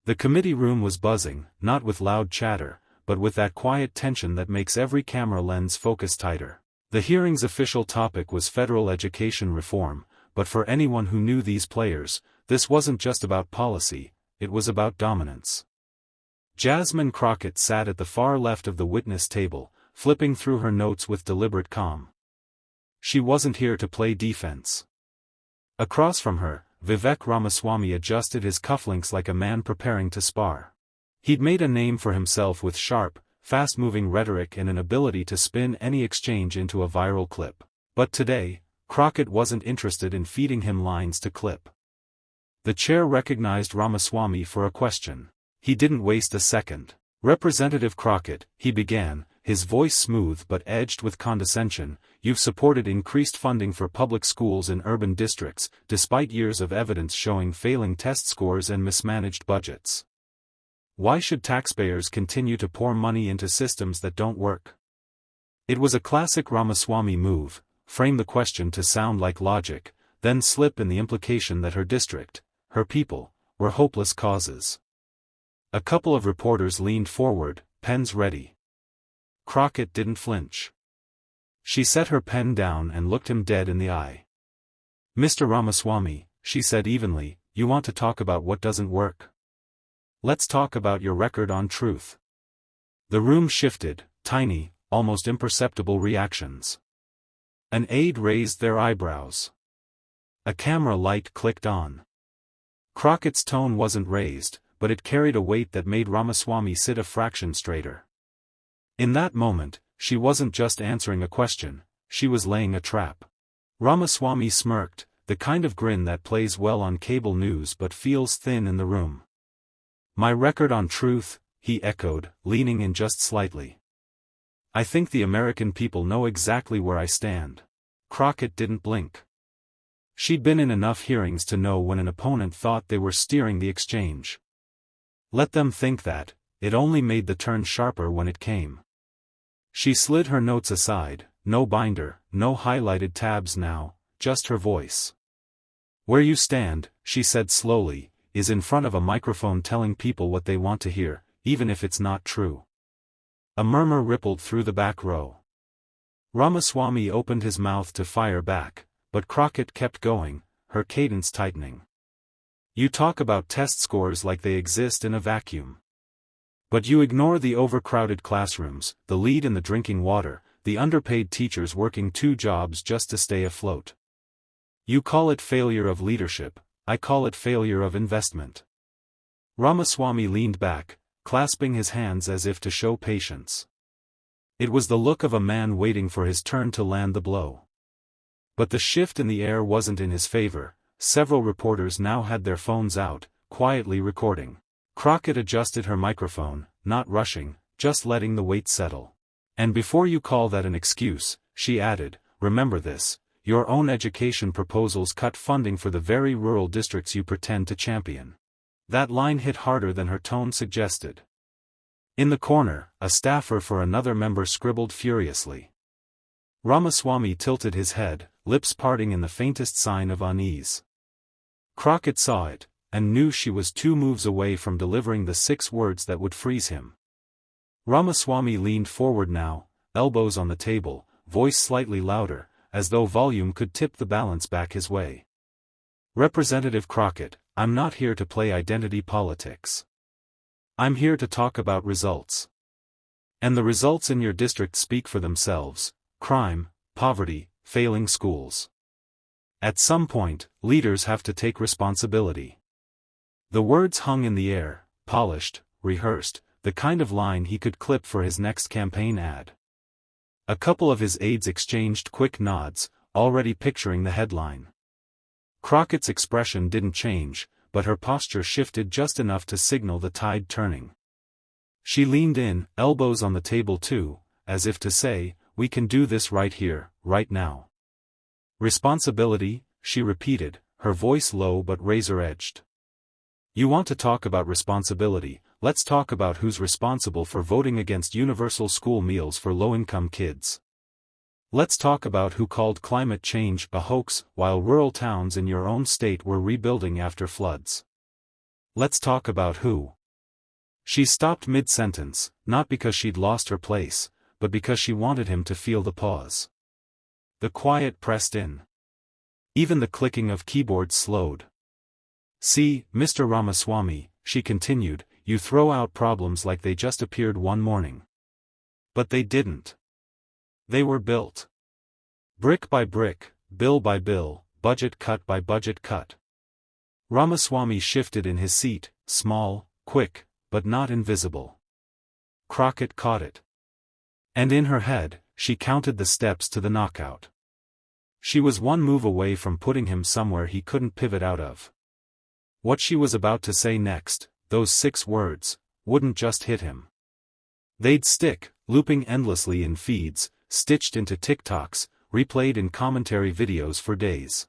The committee room was buzzing, not with loud chatter, but with that quiet tension that makes every camera lens focus tighter. The hearing's official topic was federal education reform, but for anyone who knew these players, this wasn't just about policy, it was about dominance. Jasmine Crockett sat at the far left of the witness table, flipping through her notes with deliberate calm. She wasn't here to play defense. Across from her, Vivek Ramaswamy adjusted his cufflinks like a man preparing to spar. He'd made a name for himself with sharp, fast-moving rhetoric and an ability to spin any exchange into a viral clip. But today, Crockett wasn't interested in feeding him lines to clip. The chair recognized Ramaswamy for a question. He didn't waste a second. "Representative Crockett," he began, his voice smooth but edged with condescension, "you've supported increased funding for public schools in urban districts, despite years of evidence showing failing test scores and mismanaged budgets. Why should taxpayers continue to pour money into systems that don't work?" It was a classic Ramaswamy move: frame the question to sound like logic, then slip in the implication that her district, her people, were hopeless causes. A couple of reporters leaned forward, pens ready. Crockett didn't flinch. She set her pen down and looked him dead in the eye. "Mr. Ramaswamy," she said evenly, "you want to talk about what doesn't work? Let's talk about your record on truth." The room shifted, tiny, almost imperceptible reactions. An aide raised their eyebrows. A camera light clicked on. Crockett's tone wasn't raised, but it carried a weight that made Ramaswamy sit a fraction straighter. In that moment, she wasn't just answering a question, she was laying a trap. Ramaswamy smirked, the kind of grin that plays well on cable news but feels thin in the room. "My record on truth," he echoed, leaning in just slightly. "I think the American people know exactly where I stand." Crockett didn't blink. She'd been in enough hearings to know when an opponent thought they were steering the exchange. Let them think that, it only made the turn sharper when it came. She slid her notes aside, no binder, no highlighted tabs now, just her voice. "Where you stand," she said slowly, "is in front of a microphone telling people what they want to hear, even if it's not true." A murmur rippled through the back row. Ramaswamy opened his mouth to fire back, but Crockett kept going, her cadence tightening. "You talk about test scores like they exist in a vacuum. But you ignore the overcrowded classrooms, the lead in the drinking water, the underpaid teachers working 2 jobs just to stay afloat. You call it failure of leadership, I call it failure of investment." Ramaswamy leaned back, clasping his hands as if to show patience. It was the look of a man waiting for his turn to land the blow. But the shift in the air wasn't in his favor. Several reporters now had their phones out, quietly recording. Crockett adjusted her microphone, not rushing, just letting the weight settle. "And before you call that an excuse," she added, "remember this, your own education proposals cut funding for the very rural districts you pretend to champion." That line hit harder than her tone suggested. In the corner, a staffer for another member scribbled furiously. Ramaswamy tilted his head, lips parting in the faintest sign of unease. Crockett saw it, and knew she was 2 moves away from delivering the 6 words that would freeze him. Ramaswamy leaned forward now, elbows on the table, voice slightly louder, as though volume could tip the balance back his way. "Representative Crockett, I'm not here to play identity politics. I'm here to talk about results. And the results in your district speak for themselves: crime, poverty, failing schools. At some point, leaders have to take responsibility." The words hung in the air, polished, rehearsed, the kind of line he could clip for his next campaign ad. A couple of his aides exchanged quick nods, already picturing the headline. Crockett's expression didn't change, but her posture shifted just enough to signal the tide turning. She leaned in, elbows on the table too, as if to say, "We can do this right here, right now." "Responsibility," she repeated, her voice low but razor-edged. "You want to talk about responsibility, let's talk about who's responsible for voting against universal school meals for low-income kids. Let's talk about who called climate change a hoax while rural towns in your own state were rebuilding after floods. Let's talk about who She stopped mid-sentence, not because she'd lost her place, but because she wanted him to feel the pause. The quiet pressed in. Even the clicking of keyboards slowed. "See, Mr. Ramaswamy," she continued, "you throw out problems like they just appeared one morning. But they didn't. They were built. Brick by brick, bill by bill, budget cut by budget cut." Ramaswamy shifted in his seat, small, quick, but not invisible. Crockett caught it. And in her head, she counted the steps to the knockout. She was one move away from putting him somewhere he couldn't pivot out of. What she was about to say next, those 6 words, wouldn't just hit him. They'd stick, looping endlessly in feeds, stitched into TikToks, replayed in commentary videos for days.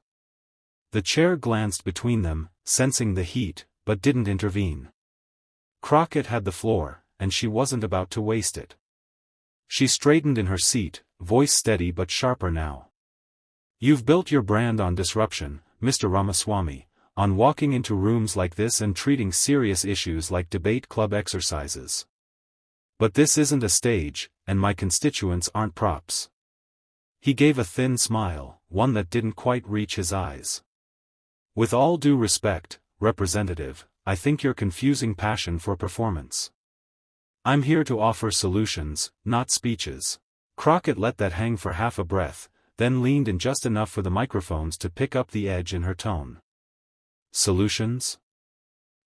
The chair glanced between them, sensing the heat, but didn't intervene. Crockett had the floor, and she wasn't about to waste it. She straightened in her seat, voice steady but sharper now. "You've built your brand on disruption, Mr. Ramaswamy, on walking into rooms like this and treating serious issues like debate club exercises. But this isn't a stage, and my constituents aren't props." He gave a thin smile, one that didn't quite reach his eyes. "With all due respect, Representative, I think you're confusing passion for performance. I'm here to offer solutions, not speeches." Crockett let that hang for half a breath, then leaned in just enough for the microphones to pick up the edge in her tone. "Solutions?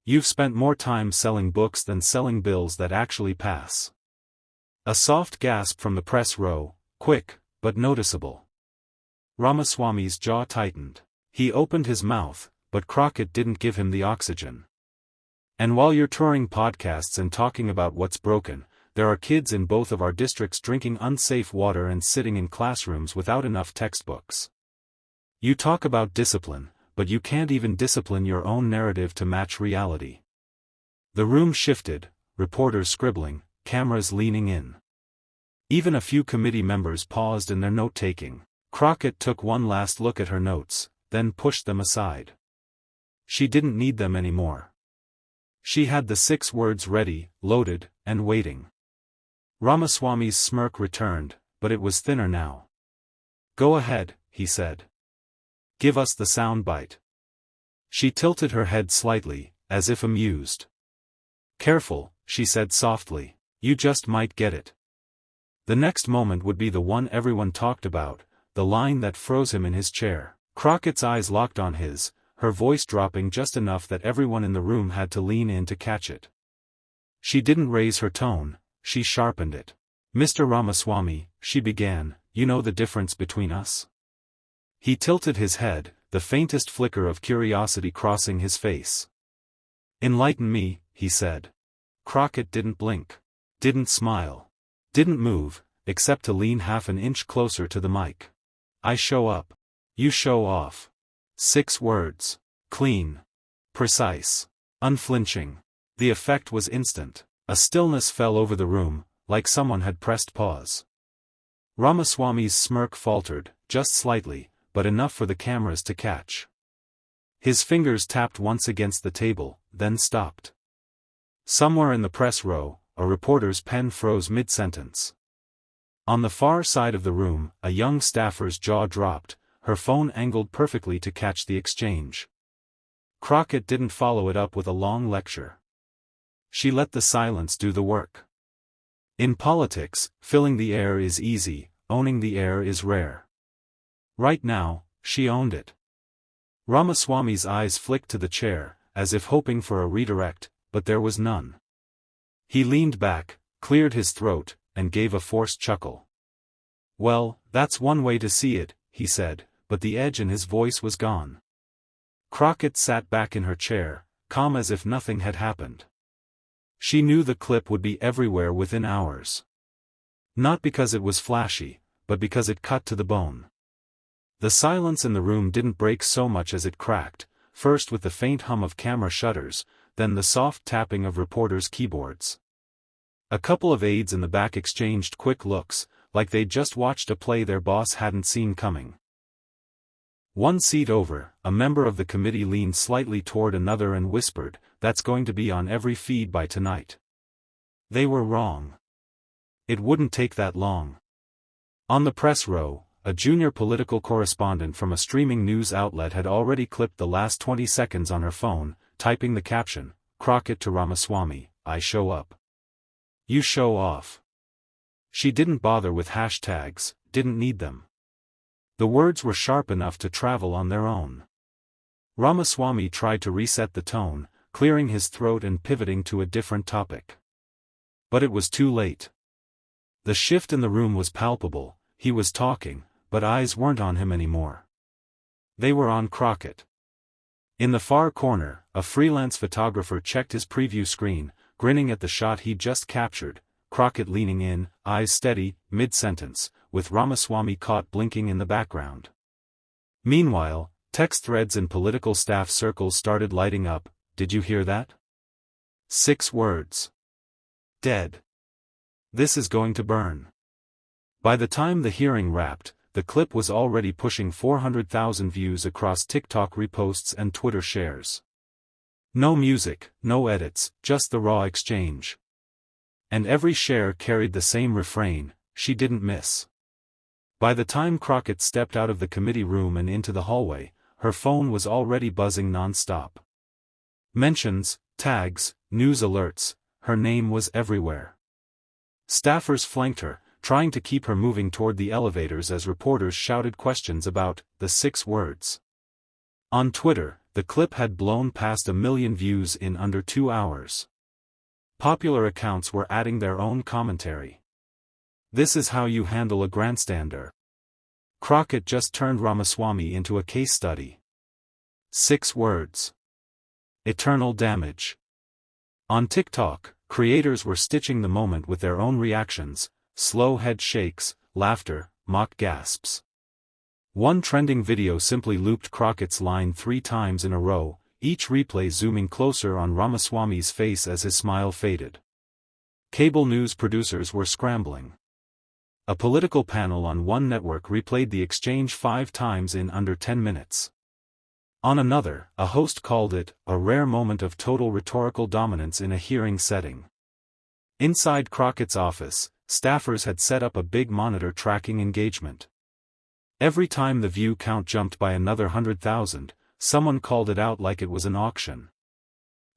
You've spent more time selling books than selling bills that actually pass." A soft gasp from the press row, quick, but noticeable. Ramaswamy's jaw tightened. He opened his mouth, but Crockett didn't give him the oxygen. "And while you're touring podcasts and talking about what's broken, there are kids in both of our districts drinking unsafe water and sitting in classrooms without enough textbooks. You talk about discipline, but you can't even discipline your own narrative to match reality." The room shifted, reporters scribbling, cameras leaning in. Even a few committee members paused in their note-taking. Crockett took one last look at her notes, then pushed them aside. She didn't need them anymore. She had the 6 words ready, loaded, and waiting. Ramaswamy's smirk returned, but it was thinner now. "Go ahead," he said. "Give us the soundbite." She tilted her head slightly, as if amused. "Careful," she said softly, "you just might get it." The next moment would be the one everyone talked about, the line that froze him in his chair. Crockett's eyes locked on his, her voice dropping just enough that everyone in the room had to lean in to catch it. She didn't raise her tone, she sharpened it. "Mr. Ramaswamy," she began, "you know the difference between us?" He tilted his head, the faintest flicker of curiosity crossing his face. "Enlighten me," he said. Crockett didn't blink. Didn't smile. Didn't move, except to lean half an inch closer to the mic. "I show up. You show off." 6 words. Clean. Precise. Unflinching. The effect was instant. A stillness fell over the room, like someone had pressed pause. Ramaswamy's smirk faltered, just slightly, but enough for the cameras to catch. His fingers tapped once against the table, then stopped. Somewhere in the press row, a reporter's pen froze mid-sentence. On the far side of the room, a young staffer's jaw dropped, her phone angled perfectly to catch the exchange. Crockett didn't follow it up with a long lecture. She let the silence do the work. In politics, filling the air is easy, owning the air is rare. Right now, she owned it. Ramaswamy's eyes flicked to the chair, as if hoping for a redirect, but there was none. He leaned back, cleared his throat, and gave a forced chuckle. "Well, that's one way to see it," he said, but the edge in his voice was gone. Crockett sat back in her chair, calm as if nothing had happened. She knew the clip would be everywhere within hours. Not because it was flashy, but because it cut to the bone. The silence in the room didn't break so much as it cracked, first with the faint hum of camera shutters, then the soft tapping of reporters' keyboards. A couple of aides in the back exchanged quick looks, like they'd just watched a play their boss hadn't seen coming. One seat over, a member of the committee leaned slightly toward another and whispered, "That's going to be on every feed by tonight." They were wrong. It wouldn't take that long. On the press row, a junior political correspondent from a streaming news outlet had already clipped the last 20 seconds on her phone, typing the caption, "Crockett to Ramaswamy, I show up. You show off." She didn't bother with hashtags, didn't need them. The words were sharp enough to travel on their own. Ramaswamy tried to reset the tone, clearing his throat and pivoting to a different topic. But it was too late. The shift in the room was palpable. He was talking, but eyes weren't on him anymore. They were on Crockett. In the far corner, a freelance photographer checked his preview screen, grinning at the shot he'd just captured, Crockett leaning in, eyes steady, mid-sentence, with Ramaswamy caught blinking in the background. Meanwhile, text threads in political staff circles started lighting up. Did you hear that? 6 words. Dead. This is going to burn. By the time the hearing wrapped, the clip was already pushing 400,000 views across TikTok reposts and Twitter shares. No music, no edits, just the raw exchange. And every share carried the same refrain, "She didn't miss." By the time Crockett stepped out of the committee room and into the hallway, her phone was already buzzing non-stop. Mentions, tags, news alerts, her name was everywhere. Staffers flanked her, trying to keep her moving toward the elevators as reporters shouted questions about the 6 words. On Twitter, the clip had blown past 1 million views in under 2 hours. Popular accounts were adding their own commentary. This is how you handle a grandstander. Crockett just turned Ramaswamy into a case study. 6 words. Eternal damage. On TikTok, creators were stitching the moment with their own reactions, slow head shakes, laughter, mock gasps. One trending video simply looped Crockett's line 3 times in a row, each replay zooming closer on Ramaswamy's face as his smile faded. Cable news producers were scrambling. A political panel on one network replayed the exchange 5 times in under 10 minutes. On another, a host called it a rare moment of total rhetorical dominance in a hearing setting. Inside Crockett's office, staffers had set up a big monitor tracking engagement. Every time the view count jumped by another 100,000, someone called it out like it was an auction.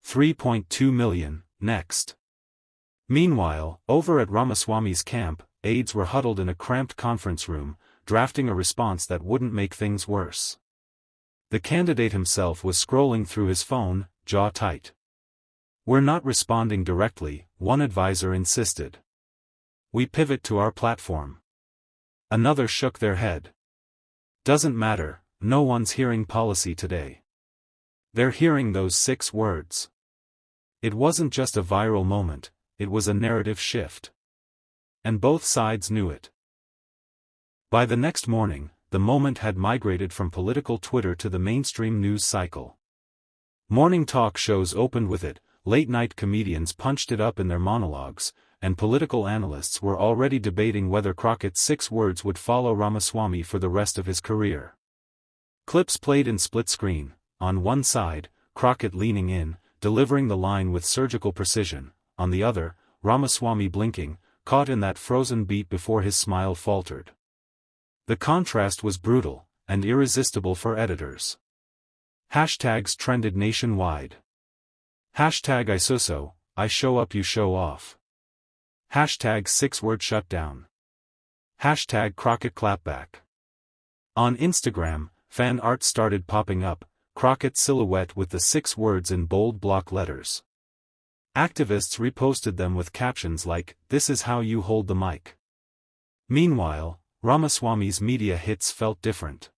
3.2 million, next. Meanwhile, over at Ramaswamy's camp, aides were huddled in a cramped conference room, drafting a response that wouldn't make things worse. The candidate himself was scrolling through his phone, jaw tight. "We're not responding directly," one advisor insisted. "We pivot to our platform." Another shook their head. "Doesn't matter, no one's hearing policy today. They're hearing those 6 words." It wasn't just a viral moment, it was a narrative shift. And both sides knew it. By the next morning, the moment had migrated from political Twitter to the mainstream news cycle. Morning talk shows opened with it, late-night comedians punched it up in their monologues, and political analysts were already debating whether Crockett's 6 words would follow Ramaswamy for the rest of his career. Clips played in split screen, on one side, Crockett leaning in, delivering the line with surgical precision, on the other, Ramaswamy blinking, caught in that frozen beat before his smile faltered. The contrast was brutal, and irresistible for editors. Hashtags trended nationwide. Hashtag ISOSO, I show up you show off. Hashtag 6-word shutdown. Hashtag Crockett clapback. On Instagram, fan art started popping up, Crockett's silhouette with the 6 words in bold block letters. Activists reposted them with captions like, "This is how you hold the mic." Meanwhile, Ramaswamy's media hits felt different.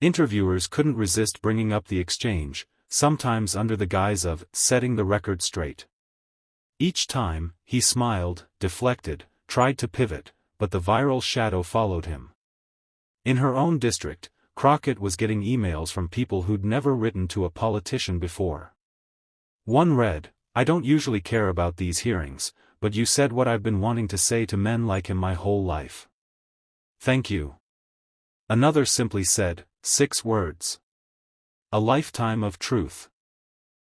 Interviewers couldn't resist bringing up the exchange, sometimes under the guise of setting the record straight. Each time, he smiled, deflected, tried to pivot, but the viral shadow followed him. In her own district, Crockett was getting emails from people who'd never written to a politician before. One read, "I don't usually care about these hearings, but you said what I've been wanting to say to men like him my whole life. Thank you." Another simply said, 6 words. A lifetime of truth.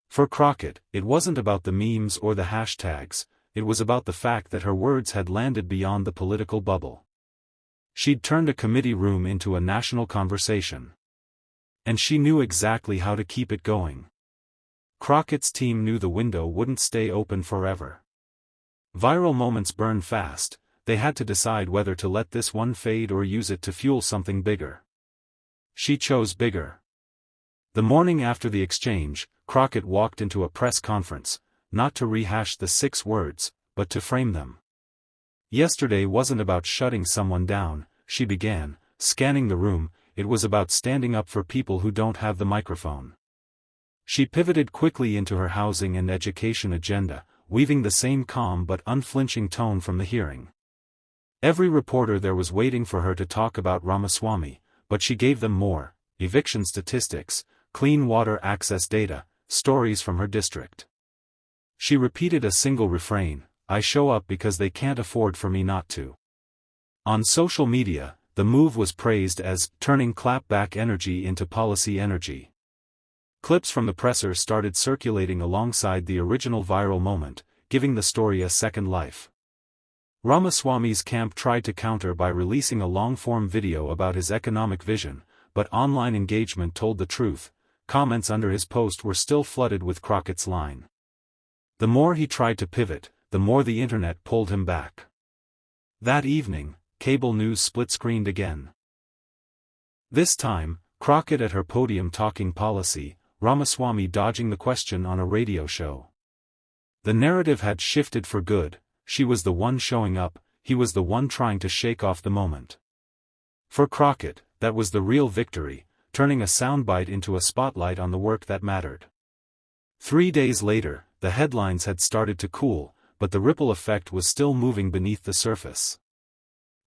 For Crockett, it wasn't about the memes or the hashtags, it was about the fact that her words had landed beyond the political bubble. She'd turned a committee room into a national conversation. And she knew exactly how to keep it going. Crockett's team knew the window wouldn't stay open forever. Viral moments burn fast, they had to decide whether to let this one fade or use it to fuel something bigger. She chose bigger. The morning after the exchange, Crockett walked into a press conference, not to rehash the 6 words, but to frame them. Yesterday wasn't about shutting someone down, she began, scanning the room, it was about standing up for people who don't have the microphone. She pivoted quickly into her housing and education agenda, weaving the same calm but unflinching tone from the hearing. Every reporter there was waiting for her to talk about Ramaswamy, but she gave them more: eviction statistics, clean water access data, stories from her district. She repeated a single refrain: I show up because they can't afford for me not to. On social media, the move was praised as turning clapback energy into policy energy. Clips from the presser started circulating alongside the original viral moment, giving the story a second life. Ramaswamy's camp tried to counter by releasing a long-form video about his economic vision, but online engagement told the truth. Comments under his post were still flooded with Crockett's line. The more he tried to pivot, the more the internet pulled him back. That evening, cable news split-screened again. This time, Crockett at her podium talking policy, Ramaswamy dodging the question on a radio show. The narrative had shifted for good. She was the one showing up, he was the one trying to shake off the moment. For Crockett, that was the real victory, turning a soundbite into a spotlight on the work that mattered. 3 days later, the headlines had started to cool, but the ripple effect was still moving beneath the surface.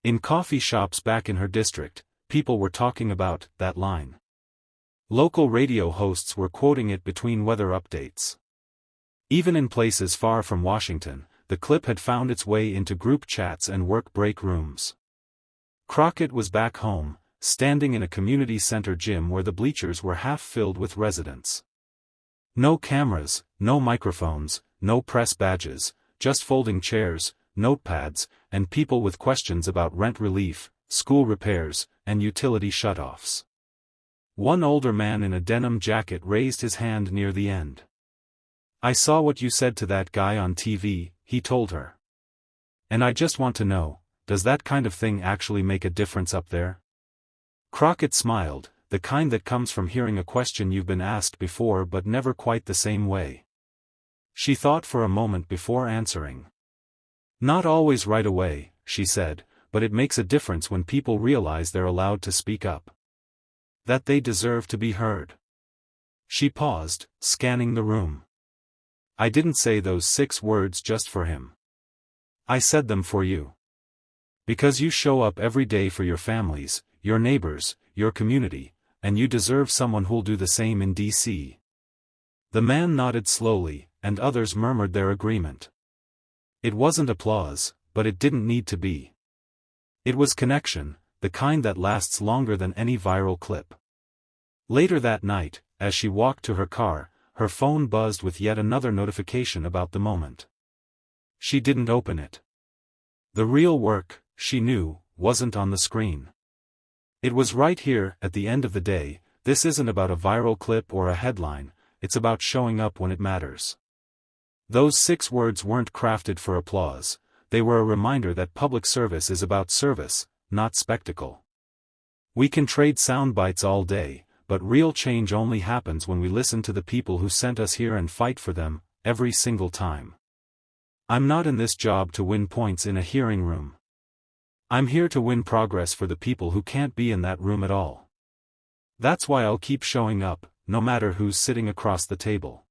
In coffee shops back in her district, people were talking about that line. Local radio hosts were quoting it between weather updates. Even in places far from Washington, the clip had found its way into group chats and work break rooms. Crockett was back home, standing in a community center gym where the bleachers were half filled with residents. No cameras, no microphones, no press badges, just folding chairs, notepads, and people with questions about rent relief, school repairs, and utility shutoffs. One older man in a denim jacket raised his hand near the end. I saw what you said to that guy on TV, he told her. And I just want to know, does that kind of thing actually make a difference up there? Crockett smiled, the kind that comes from hearing a question you've been asked before but never quite the same way. She thought for a moment before answering. Not always right away, she said, but it makes a difference when people realize they're allowed to speak up. That they deserve to be heard. She paused, scanning the room. I didn't say those 6 words just for him. I said them for you. Because you show up every day for your families, your neighbors, your community, and you deserve someone who'll do the same in D.C. The man nodded slowly, and others murmured their agreement. It wasn't applause, but it didn't need to be. It was connection, the kind that lasts longer than any viral clip. Later that night, as she walked to her car, her phone buzzed with yet another notification about the moment. She didn't open it. The real work, she knew, wasn't on the screen. It was right here. At the end of the day, this isn't about a viral clip or a headline, it's about showing up when it matters. Those 6 words weren't crafted for applause, they were a reminder that public service is about service, not spectacle. We can trade sound bites all day, but real change only happens when we listen to the people who sent us here and fight for them, every single time. I'm not in this job to win points in a hearing room. I'm here to win progress for the people who can't be in that room at all. That's why I'll keep showing up, no matter who's sitting across the table.